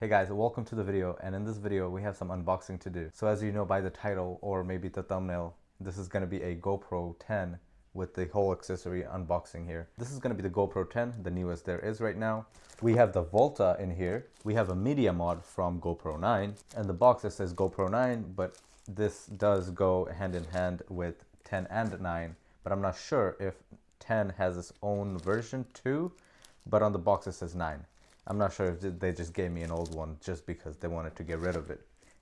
Hey guys, welcome to the video, and in this video we have some unboxing to do. So as you know by the title or maybe the thumbnail, this is going to be a GoPro 10 with the whole accessory unboxing here. This is going to be the GoPro 10, the newest there is right now. We have the Volta in here. We have a media mod from GoPro 9, and the box it says GoPro 9, but this does go hand in hand with 10 and 9, but I'm not sure if 10 has its own version too, but on the box it says 9. I'm not sure if they just gave me an old one just because they wanted to get rid of it.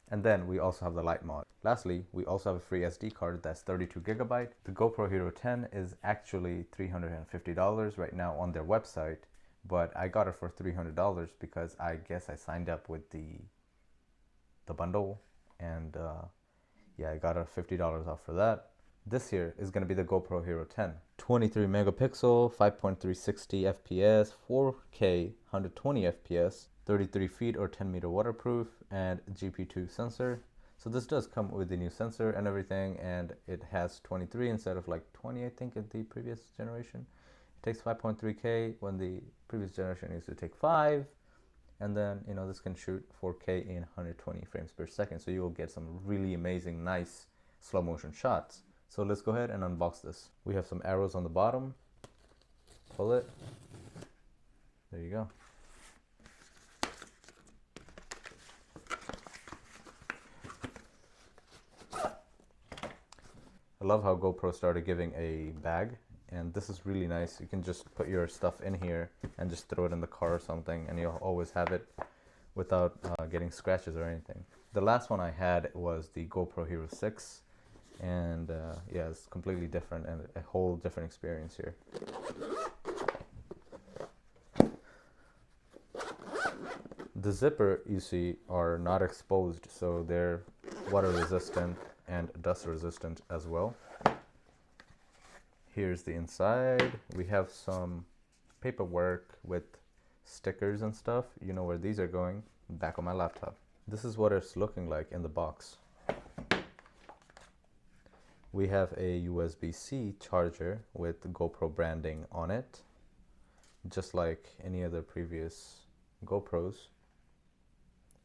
And then we also have the light mod. Lastly, we also have a free SD card that's 32 gigabyte. The GoPro Hero 10 is actually $350 right now on their website, but I got it for $300 because I guess I signed up with the bundle, and yeah, I got a $50 off for that. This here is going to be the GoPro Hero 10. 23 megapixel, 5.360 FPS, 4K, 120 FPS, 33 feet or 10 meter waterproof, and GP2 sensor. So this does come with the new sensor and everything, and it has 23 instead of like 20, I think, in the previous generation. It takes 5.3K when the previous generation used to take 5. And then, you know, this can shoot 4K in 120 frames per second. So you will get some really amazing, nice slow motion shots. So let's go ahead and unbox this. We have some arrows on the bottom. Pull it. There you go. I love how GoPro started giving a bag, and this is really nice. You can just put your stuff in here and just throw it in the car or something, and you'll always have it without getting scratches or anything. The last one I had was the GoPro Hero 6. And yeah, it's completely different and a whole different experience here. The zipper, you see, are not exposed, so they're water resistant and dust resistant as well. Here's the inside. We have some paperwork with stickers and stuff. You know where these are going, back on my laptop. This is what it's looking like in the box. We have a USB-C charger with GoPro branding on it, just like any other previous GoPros.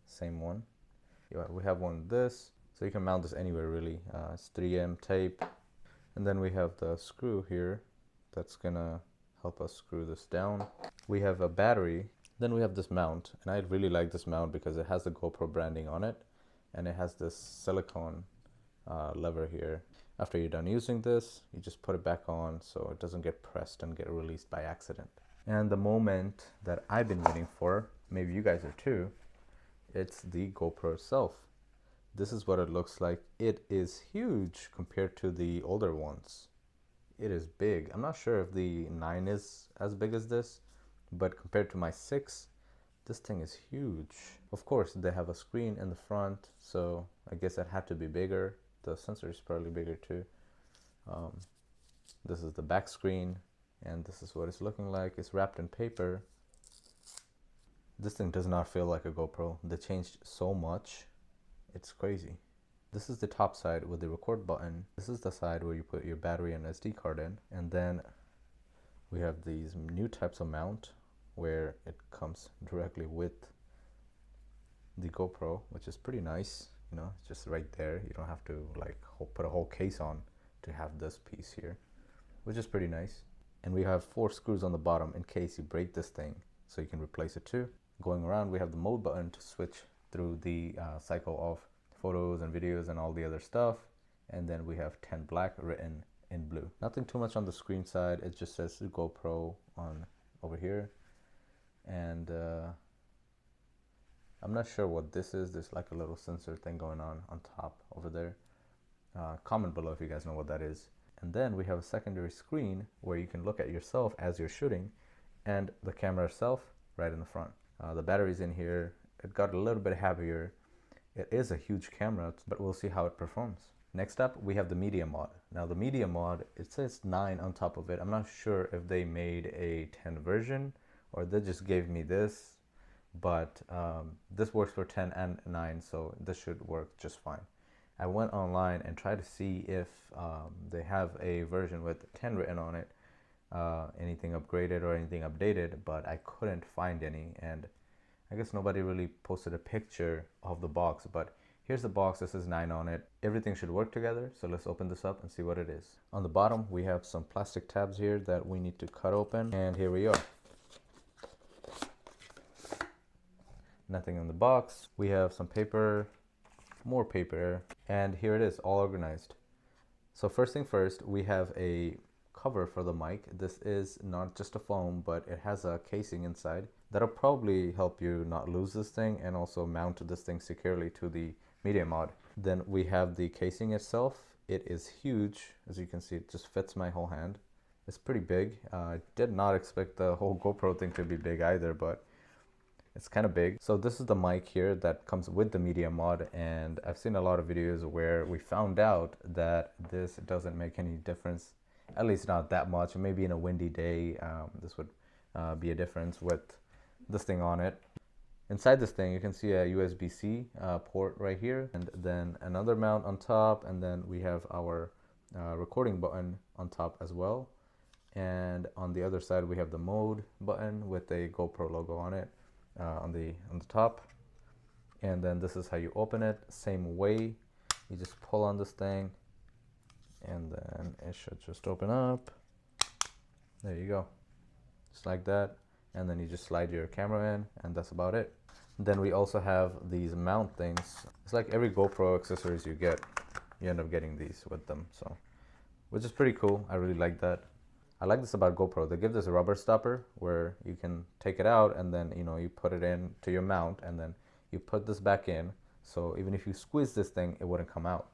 Same one. Yeah, we have one of this, so you can mount this anywhere really. It's 3M tape. And then we have the screw here that's gonna help us screw this down. We have a battery. Then we have this mount, and I really like this mount because it has the GoPro branding on it, and it has this silicone lever here. After you're done using this, you just put it back on so it doesn't get pressed and get released by accident. And the moment that I've been waiting for, maybe you guys are too, it's the GoPro itself. This is what it looks like. It is huge compared to the older ones. It is big. I'm not sure if the 9 is as big as this, but compared to my 6, this thing is huge. Of course, they have a screen in the front, so I guess it had to be bigger. The sensor is probably bigger too. This is the back screen, and this is what it's looking like. It's wrapped in paper. This thing does not feel like a GoPro. They changed so much. It's crazy. This is the top side with the record button. This is the side where you put your battery and SD card in. And then we have these new types of mount where it comes directly with the GoPro, which is pretty nice. You know, it's just right there. You don't have to like put a whole case on to have this piece here, which is pretty nice. And we have 4 screws on the bottom in case you break this thing, so you can replace it too. Going around, we have the mode button to switch through the cycle of photos and videos and all the other stuff. And then we have 10 Black written in blue. Nothing too much on the screen side. It just says GoPro on over here. And I'm not sure what this is. There's like a little sensor thing going on top over there. Comment below if you guys know what that is. And then we have a secondary screen where you can look at yourself as you're shooting, and the camera itself right in the front. The battery's in here. It got a little bit heavier. It is a huge camera, but we'll see how it performs. Next up, we have the media mod. Now the media mod, it says 9 on top of it. I'm not sure if they made a 10 version or they just gave me this. But this works for 10 and 9, so this should work just fine. I went online and tried to see if they have a version with 10 written on it, anything upgraded or anything updated, but I couldn't find any, and I guess nobody really posted a picture of the box, but here's the box. This is 9 on it. Everything should work together. So let's open this up and see what it is. On the bottom, we have some plastic tabs here that we need to cut open. And here we are. Nothing in the box. We have some paper, more paper, and here it is, all organized. So first thing first, we have a cover for the mic. This is not just a foam, but it has a casing inside that'll probably help you not lose this thing and also mount this thing securely to the media mod. Then we have the casing itself. It is huge. As you can see, it just fits my whole hand. It's pretty big. I did not expect the whole GoPro thing to be big either, but it's kind of big. So this is the mic here that comes with the media mod, and I've seen a lot of videos where we found out that this doesn't make any difference, at least not that much. Maybe in a windy day, this would be a difference with this thing on it. Inside this thing, you can see a USB-C port right here, and then another mount on top, and then we have our recording button on top as well. And on the other side, we have the mode button with a GoPro logo on it. On the top, and then this is how you open it. Same way, you just pull on this thing and then it should just open up. There you go, just like that. And then you just slide your camera in, and that's about it. Then we also have these mount things. It's like every GoPro accessories you get, you end up getting these with them, so which is pretty cool. I really like that. I like this about GoPro. They give this rubber stopper where you can take it out and then, you know, you put it in to your mount and then you put this back in. So even if you squeeze this thing, it wouldn't come out.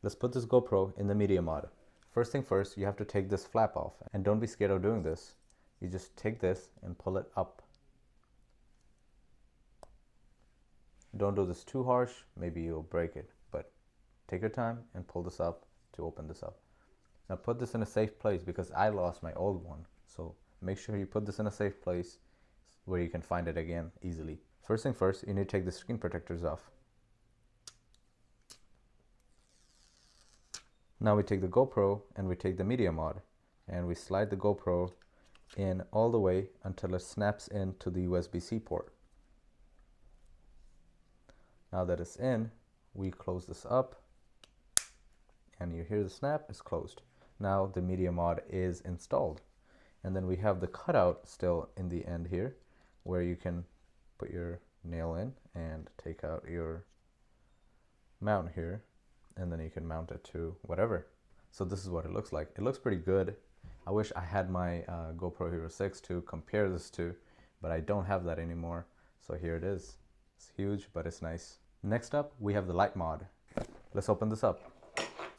Let's put this GoPro in the media mod. First thing first, you have to take this flap off, and don't be scared of doing this. You just take this and pull it up. Don't do this too harsh, maybe you'll break it, but take your time and pull this up to open this up. Now put this in a safe place because I lost my old one. So make sure you put this in a safe place where you can find it again easily. First thing first, you need to take the screen protectors off. Now we take the GoPro and we take the media mod and we slide the GoPro in all the way until it snaps into the USB-C port. Now that it's in, we close this up and you hear the snap, it's closed. Now the media mod is installed, and then we have the cutout still in the end here where you can put your nail in and take out your mount here, and then you can mount it to whatever. So this is what it looks like. It looks pretty good. I wish I had my GoPro Hero 6 to compare this to, but I don't have that anymore. So here it is. It's huge, but it's nice. Next up, we have the light mod. Let's open this up.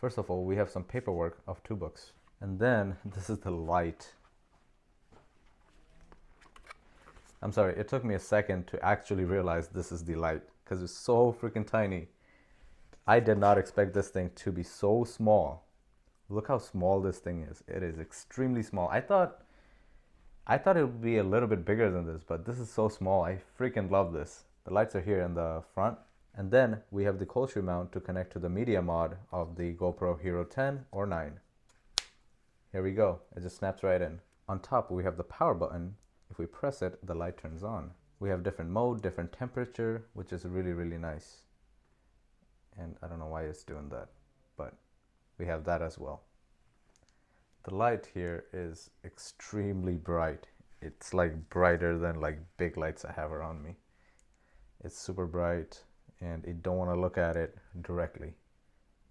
First of all, we have some paperwork of 2 books. And then this is the light. I'm sorry, it took me a second to actually realize this is the light because it's so freaking tiny. I did not expect this thing to be so small. Look how small this thing is. It is extremely small. I thought it would be a little bit bigger than this, but this is so small. I freaking love this. The lights are here in the front. And then we have the cold shoe mount to connect to the media mod of the GoPro Hero 10 or 9. Here we go. It just snaps right in. On top, we have the power button. If we press it, the light turns on. We have different mode, different temperature, which is really, really nice. And I don't know why it's doing that, but we have that as well. The light here is extremely bright. It's like brighter than like big lights I have around me. It's super bright, and you don't want to look at it directly.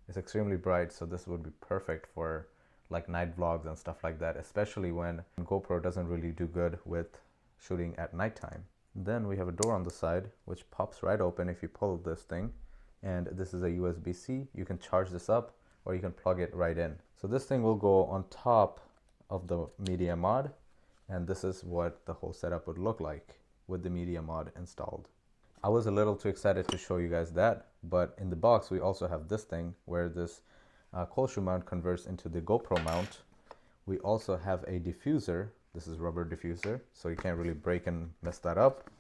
It's extremely bright, so this would be perfect for like night vlogs and stuff like that, especially when GoPro doesn't really do good with shooting at nighttime. Then we have a door on the side which pops right open if you pull this thing, and this is a USB-C. You can charge this up or you can plug it right in. So this thing will go on top of the media mod, and this is what the whole setup would look like with the media mod installed. I was a little too excited to show you guys that, but in the box we also have this thing where this cold shoe mount converts into the GoPro mount. We also have a diffuser. This is rubber diffuser, so you can't really break and mess that up.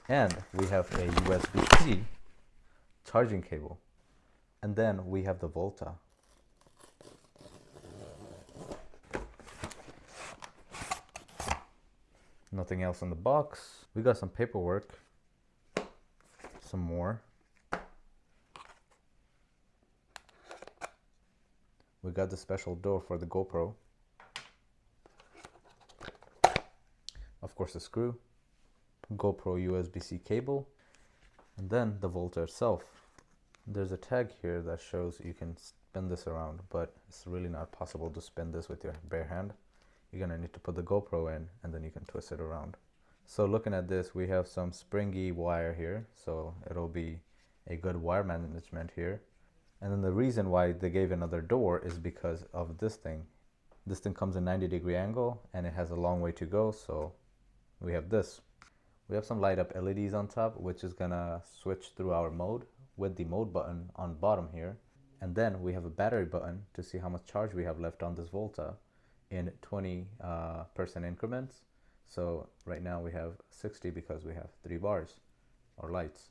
And we have a USB-C charging cable. And then we have the Volta. Nothing else in the box. We got some paperwork. some more. We got the special door for the GoPro. Of course, a screw, GoPro USB-C cable, and then the Volta itself. There's a tag here that shows you can spin this around, but it's really not possible to spin this with your bare hand. You're gonna need to put the GoPro in, and then you can twist it around. So looking at this, we have some springy wire here, so it'll be a good wire management here. And then the reason why they gave another door is because of this thing. This thing comes in 90-degree angle, and it has a long way to go, so we have this. We have some light up LEDs on top, which is gonna switch through our mode with the mode button on bottom here. And then we have a battery button to see how much charge we have left on this Volta in 20% increments. So right now we have 60 because we have 3 bars or lights.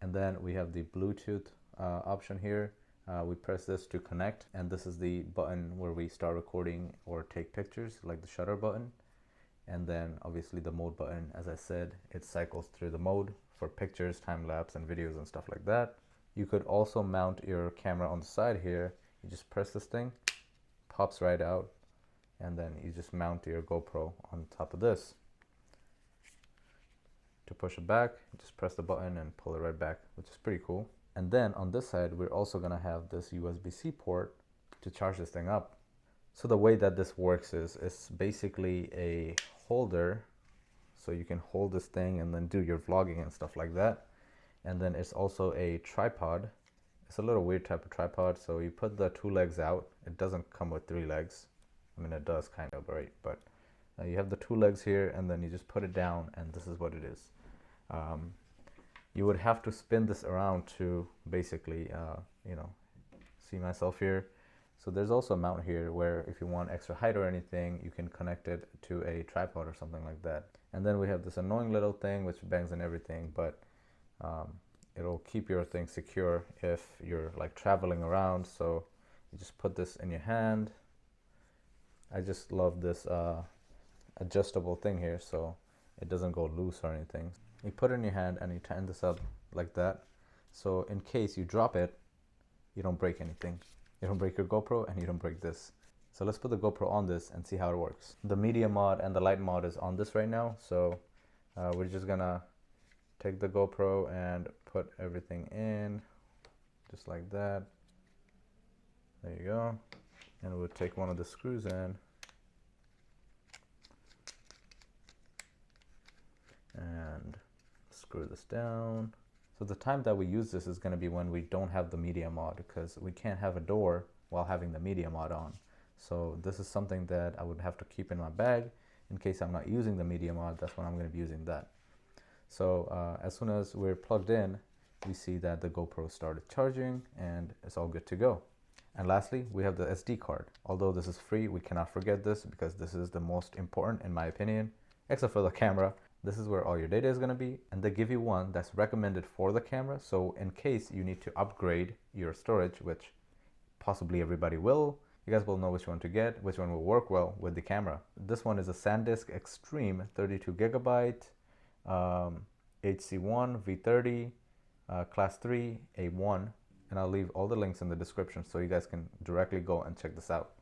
And then we have the Bluetooth option here. We press this to connect, and this is the button where we start recording or take pictures, like the shutter button. And then obviously the mode button, as I said, it cycles through the mode for pictures, time lapse, and videos and stuff like that. You could also mount your camera on the side here. You just press this thing, pops right out, and then you just mount your GoPro on top of this. To push it back, you just press the button and pull it right back, which is pretty cool. And then on this side, we're also gonna have this USB-C port to charge this thing up. So the way that this works is it's basically a holder, so you can hold this thing and then do your vlogging and stuff like that. And then it's also a tripod. It's a little weird type of tripod, so you put the 2 legs out. It doesn't come with 3 legs. I mean, it does kind of, right? But you have the 2 legs here, and then you just put it down, and this is what it is. You would have to spin this around to basically, you know, see myself here. So there's also a mount here where if you want extra height or anything, you can connect it to a tripod or something like that. And then we have this annoying little thing which bangs and everything, but it'll keep your thing secure if you're like traveling around. So you just put this in your hand. I just love this adjustable thing here, so it doesn't go loose or anything. You put it in your hand and you tighten this up like that. So in case you drop it, you don't break anything. You don't break your GoPro and you don't break this. So let's put the GoPro on this and see how it works. The media mod and the light mod is on this right now. So we're just gonna take the GoPro and put everything in just like that. There you go. And we'll take one of the screws in and screw this down. So the time that we use this is going to be when we don't have the media mod, because we can't have a door while having the media mod on. So this is something that I would have to keep in my bag in case I'm not using the media mod. That's when I'm going to be using that. So as soon as we're plugged in, we see that the GoPro started charging and it's all good to go. And lastly, we have the SD card. Although this is free, we cannot forget this because this is the most important in my opinion, except for the camera. This is where all your data is going to be, and they give you one that's recommended for the camera. So in case you need to upgrade your storage, which possibly everybody will, you guys will know which one to get, which one will work well with the camera. This one is a SanDisk Extreme 32 gigabyte, HC1 V30, class 3 A1, and I'll leave all the links in the description so you guys can directly go and check this out.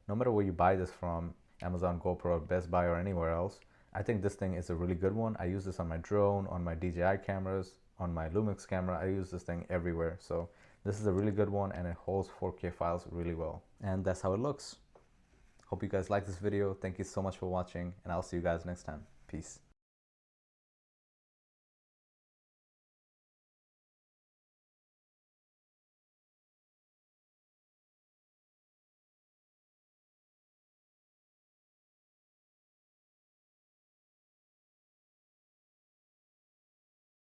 No matter where you buy this from, Amazon, GoPro, Best Buy, or anywhere else, I think this thing is a really good one. I use this on my drone, on my DJI cameras, on my Lumix camera. I use this thing everywhere. So this is a really good one and it holds 4K files really well. And that's how it looks. Hope you guys like this video. Thank you so much for watching, and I'll see you guys next time. Peace.